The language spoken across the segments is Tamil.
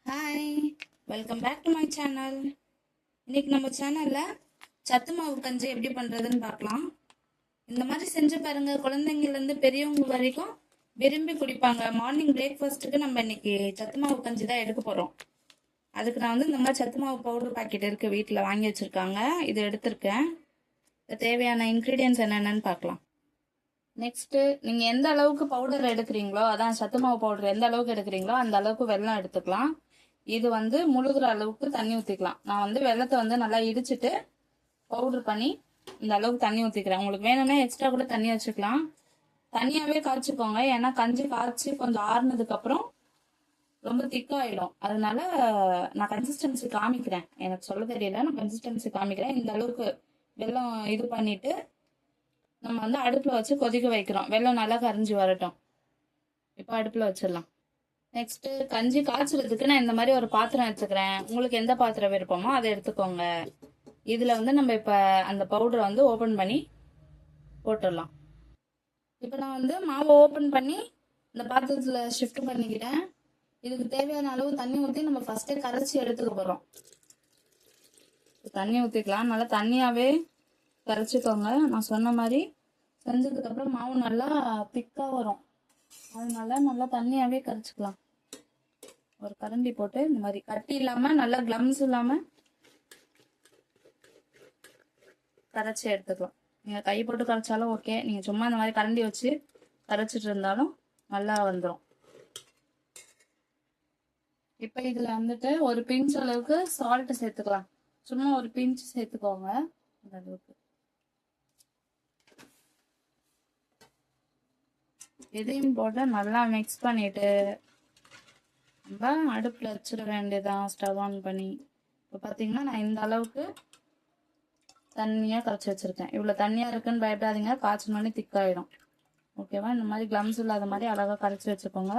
Hi, welcome back to my channel. இன்னைக்கு நம்ம சேனலில் சத்து மாவு கஞ்சி எப்படி பண்ணுறதுன்னு பார்க்கலாம். இந்த மாதிரி செஞ்சு பாருங்க, குழந்தைங்கலேருந்து பெரியவங்க வரைக்கும் விரும்பி குடிப்பாங்க. மார்னிங் பிரேக்ஃபாஸ்ட்டுக்கு நம்ம இன்னைக்கு சத்து மாவு கஞ்சி தான் எடுக்க போகிறோம். அதுக்கு நான் இந்த மாதிரி சத்து மாவு பவுடர் பாக்கெட் இருக்குது, வீட்டில் வாங்கி வச்சுருக்காங்க. இது எடுத்திருக்கேன். தேவையான இன்க்ரீடியன்ஸ் என்னென்னு பார்க்கலாம். நெக்ஸ்ட்டு நீங்கள் எந்த அளவுக்கு பவுடர் எடுக்கிறீங்களோ, அதான் சத்து மாவு பவுடர் எந்த அளவுக்கு எடுக்கிறீங்களோ அந்த அளவுக்கு வெல்லம் எடுத்துக்கலாம். இது முழுகிற அளவுக்கு தண்ணி ஊற்றிக்கலாம். நான் வெள்ளத்தை நல்லா இடிச்சிட்டு பவுடர் பண்ணி இந்த அளவுக்கு தண்ணி ஊற்றிக்கிறேன். உங்களுக்கு வேணும்னா எக்ஸ்ட்ரா கூட தண்ணி வச்சுக்கலாம். தனியாகவே காய்ச்சிக்கோங்க, ஏன்னா கஞ்சி காய்ச்சி கொஞ்சம் ஆறுனதுக்கப்புறம் ரொம்ப திக்காயிடும். அதனால நான் கன்சிஸ்டன்சி காமிக்கிறேன். எனக்கு சொல்ல தெரியல, நான் கன்சிஸ்டன்சி காமிக்கிறேன். இந்த அளவுக்கு வெல்லம் இது பண்ணிட்டு நம்ம அடுப்பில் வச்சு கொதிக்க வைக்கிறோம். வெல்லம் நல்லா கரைஞ்சி வரட்டும். இப்போ அடுப்பில் வச்சிடலாம். நெக்ஸ்ட்டு கஞ்சி காய்ச்சறதுக்கு நான் இந்த மாதிரி ஒரு பாத்திரம் எடுத்துக்கிறேன். உங்களுக்கு எந்த பாத்திரம் விருப்பமோ அதை எடுத்துக்கோங்க. இதில் நம்ம இப்போ அந்த பவுடரை ஓப்பன் பண்ணி போட்டுடலாம். இப்போ நான் மாவை ஓப்பன் பண்ணி இந்த பாத்திரத்தில் ஷிஃப்ட் பண்ணிக்கிட்டேன். இதுக்கு தேவையான அளவு தண்ணி ஊற்றி நம்ம ஃபஸ்ட்டே கரைச்சி எடுத்துக்க போகிறோம். தண்ணி ஊற்றிக்கலாம். நல்லா தண்ணியாகவே கரைச்சிக்கோங்க. நான் சொன்ன மாதிரி செஞ்சதுக்கப்புறம் மாவு நல்லா திக்காக வரும். அதனால நல்லா தண்ணியாகவே கரைச்சிக்கலாம். ஒரு கரண்டி போட்டு இந்த மாதிரி கட்டி இல்லாமல் நல்லா கிளம்ஸ் இல்லாமல் கரைச்சி எடுத்துக்கலாம். நீங்கள் கை போட்டு கரைச்சாலும் ஓகே, நீங்கள் சும்மா இந்த மாதிரி கரண்டி வச்சு கரைச்சிட்டு இருந்தாலும் நல்லா வந்துடும். இப்போ இதில் ஒரு பிஞ்ச் அளவுக்கு சால்ட்டு சேர்த்துக்கலாம். சும்மா ஒரு பிஞ்ச் சேர்த்துக்கோங்க. அந்த அளவுக்கு இதையும் போட்டு நல்லா மிக்ஸ் பண்ணிட்டு நம்ம அடுப்பில் வச்சிட வேண்டியதான், ஸ்டவ் ஆன் பண்ணி. இப்போ பார்த்தீங்கன்னா நான் இந்த அளவுக்கு தண்ணியாக கரைச்சி வச்சுருக்கேன். இவ்வளோ தண்ணியாக இருக்குன்னு பயப்படாதீங்க, காய்ச்சணுன்னே திக்காயிடும். ஓகேவா? இந்த மாதிரி கிளம்ஸ் இல்லாத மாதிரி அழகாக கரைச்சி வச்சுக்கோங்க.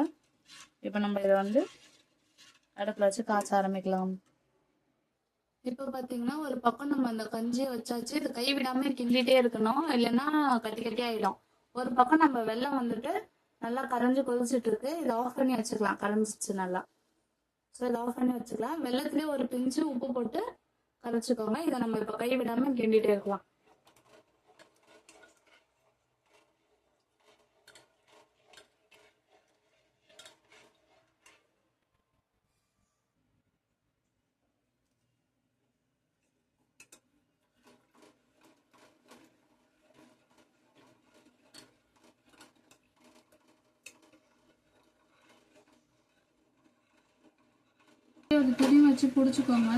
இப்போ நம்ம இதை அடுப்பில் வச்சு காய்ச்ச ஆரம்பிக்கலாம். இப்போ பார்த்தீங்கன்னா ஒரு பக்கம் நம்ம அந்த கஞ்சியை வச்சாச்சு. இது கை விடாமல் கிண்டிகிட்டே இருக்கணும், இல்லைன்னா கட்டி கட்டி ஆகிடும். ஒரு பக்கம் நம்ம வெல்லம் நல்லா கரைஞ்சி கொதிச்சுட்டு இருக்கு. இதை ஆஃப் பண்ணி வச்சுக்கலாம். கரைஞ்சிச்சு நல்லா. ஸோ இதை ஆஃப் பண்ணி வச்சுக்கலாம். வெள்ளத்துலேயே ஒரு பிஞ்சு உப்பு போட்டு கரைச்சிக்கோங்க. இதை நம்ம இப்போ கை விடாமல் கிண்டிகிட்டே இருக்கலாம். ஒரு துணி வச்சு பிடிச்சிக்கோங்க.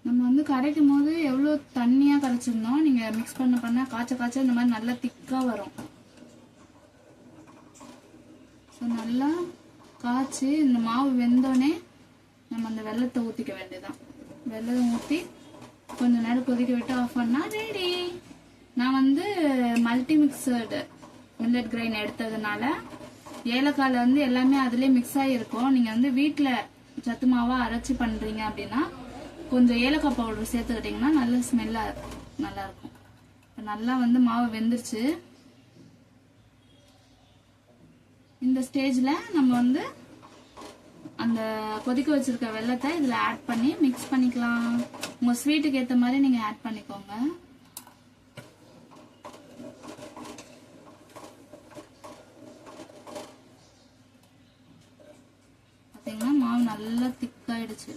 நம்ம கரைக்கும் போது எவ்வளோ தண்ணியாக கரைச்சிருந்தோம், நீங்கள் மிக்ஸ் பண்ண காய்ச்ச இந்த மாதிரி நல்லா திக்காக வரும். ஸோ நல்லா காய்ச்சி இந்த மாவு வெந்தோடனே நம்ம அந்த வெள்ளத்தை ஊற்றிக்க வேண்டியதான். வெள்ளம் ஊற்றி கொஞ்சம் நேரம் கொதிக்க விட்டு ஆஃப் பண்ணால் ரெடி. நான் மல்டி மிக்சர்டு மில்லட் கிரைன் எடுத்ததுனால ஏலக்காயில் எல்லாமே அதிலே மிக்ஸ் ஆகிருக்கும். நீங்கள் வீட்டில் சத்து மாவாக அரைச்சி பண்ணுறீங்க அப்படின்னா கொஞ்சம் ஏலக்காய் பவுடர் சேர்த்துக்கிட்டிங்கன்னா நல்ல ஸ்மெல்லாக நல்லாயிருக்கும். நல்லா மாவு வெந்துருச்சு. இந்த ஸ்டேஜில் நம்ம அந்த கொதிக்க வச்சிருக்க வெள்ளத்தை இதில் ஆட் பண்ணி மிக்ஸ் பண்ணிக்கலாம். உங்கள் ஸ்வீட்டுக்கு ஏற்ற மாதிரி நீங்கள் ஆட் பண்ணிக்கோங்க. பார்த்தீங்கன்னா மாவு நல்லா திக்காயிடுச்சு.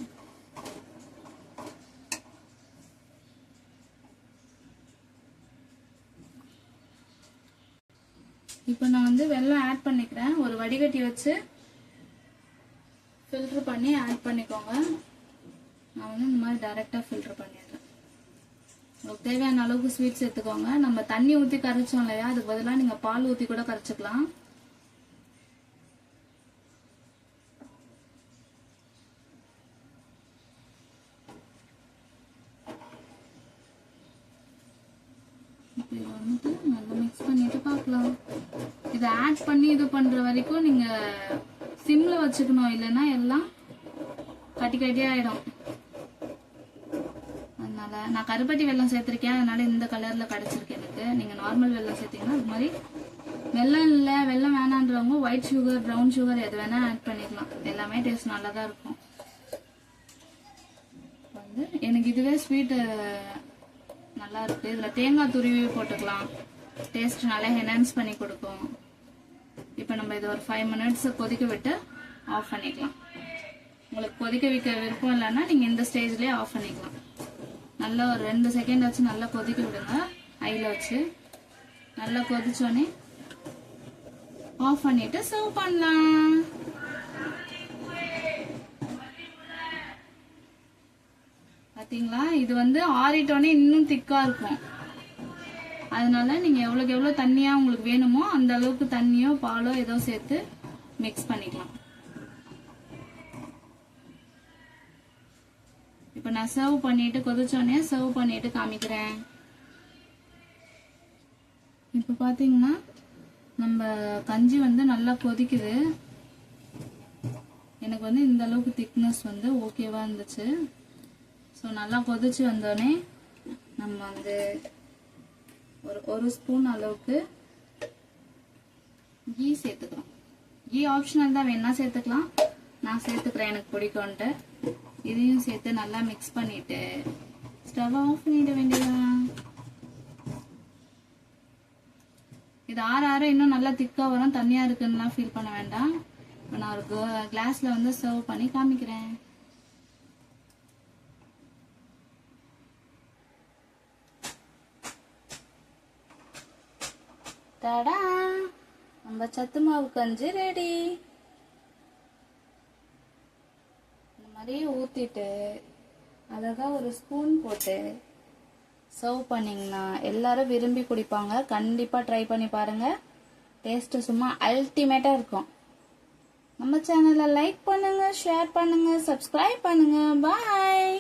இப்போ நான் வெல்லம் ஆட் பண்ணிக்கிறேன். ஒரு வடிகட்டி வச்சு ஃபில்டர் பண்ணி ஆட் பண்ணிக்கோங்க. நான் இந்த மாதிரி டைரெக்டாக ஃபில்டர் பண்ணிடுறேன். உங்களுக்கு தேவையான அளவுக்கு ஸ்வீட் சேர்த்துக்கோங்க. நம்ம தண்ணி ஊற்றி கரைச்சோம் இல்லையா, அதுக்கு பதிலாக நீங்கள் பால் ஊற்றி கூட கரைச்சிக்கலாம். நல்லா மிக்ஸ் பண்ணிட்டு பார்க்கலாம். இதை ஆட் பண்ணி இது பண்ணுற வரைக்கும் நீங்கள் சிம்மில் வச்சுக்கணும், இல்லைன்னா எல்லாம் கட்டி கட்டி ஆகிடும். அதனால நான் கருப்பட்டி வெல்லம் சேர்த்திருக்கேன், அதனால இந்த கலர்ல கிடைச்சிருக்கு எனக்கு. நீங்க நார்மல் வெல்லம் சேர்த்தீங்கன்னா அது மாதிரி. வெல்லம் இல்ல, வெல்லம் வேணான்றவங்க ஒயிட் சுகர், ப்ரௌன் சுகர் எது வேணா ஆட் பண்ணிக்கலாம். எல்லாமே டேஸ்ட் நல்லா தான் இருக்கும். வந்து எனக்கு இதுவே ஸ்வீட் நல்லா இருக்கு. இதுல தேங்காய் துருவி போட்டுக்கலாம், டேஸ்ட் நல்லா என்ஹான்ஸ் பண்ணி கொடுக்கும். இப்போ நம்ம இதை ஒரு 5 minutes கொதிக்க விட்டு ஆஃப் பண்ணிக்கலாம். உங்களுக்கு கொதிக்க வைக்க விருப்பம் இல்லைன்னா நீங்க இந்த ஸ்டேஜ்லயே ஆஃப் பண்ணிக்கலாம். நல்லா ஒரு 2 செகண்ட் வச்சு நல்லா கொதிக்க விடுங்க ஹைல வச்சு. நல்லா கொதிச்சோடனே ஆஃப் பண்ணிட்டு சர்வ் பண்ணலாம். பாத்தீங்களா, இது வந்து ஆறிட்டோன்னே இன்னும் திக்கா இருக்கும். அதனால நீங்க எவ்வளவுக்கு எவ்வளவு தண்ணியா உங்களுக்கு வேணுமோ அந்த அளவுக்கு தண்ணியோ பாலோ ஏதோ சேர்த்து மிக்ஸ் பண்ணிக்கலாம். இப்ப நான் சர்வ் பண்ணிட்டு கொதிச்சோடனே சர்வ் பண்ணிட்டு காமிக்கிறேன். இப்ப பாத்தீங்கன்னா நம்ம கஞ்சி வந்து நல்லா கொதிக்குது. எனக்கு வந்து இந்த அளவுக்கு திக்னஸ் வந்து ஓகேவா இருந்துச்சு. ஸோ நல்லா கொதிச்சு வந்தோடனே நம்ம வந்து ஒரு ஸ்பூன் அளவுக்கு கீ சேர்த்துக்கலாம். கீ ஆப்ஷனல் தான், வேணா சேர்த்துக்கலாம். நான் சேர்த்துக்கிறேன், எனக்கு பிடிக்கும்ட்டு. இதையும் சேர்த்து நல்லா மிக்ஸ் பண்ணிட்டு ஸ்டவ் ஆஃப் பண்ணிட வேண்டியதான். இது ஆற இன்னும் நல்லா திக்கா வரும், தண்ணியா இருக்குன்னு ஃபீல் பண்ண வேண்டாம். இப்போ நான் ஒரு கிளாஸ்ல வந்து சர்வ் பண்ணி காமிக்கிறேன். தடா, நம்ம சத்து மாவு கஞ்சி ரெடி. இந்த மாதிரி ஊத்திட்டு அழகா ஒரு ஸ்பூன் போட்டு சர்வ் பண்ணீங்கன்னா எல்லாரும் விரும்பி குடிப்பாங்க. கண்டிப்பா ட்ரை பண்ணி பாருங்க, டேஸ்ட் சும்மா அல்டிமேட்டா இருக்கும். நம்ம சேனலை லைக் பண்ணுங்க, ஷேர் பண்ணுங்க, சப்ஸ்கிரைப் பண்ணுங்க. பாய்.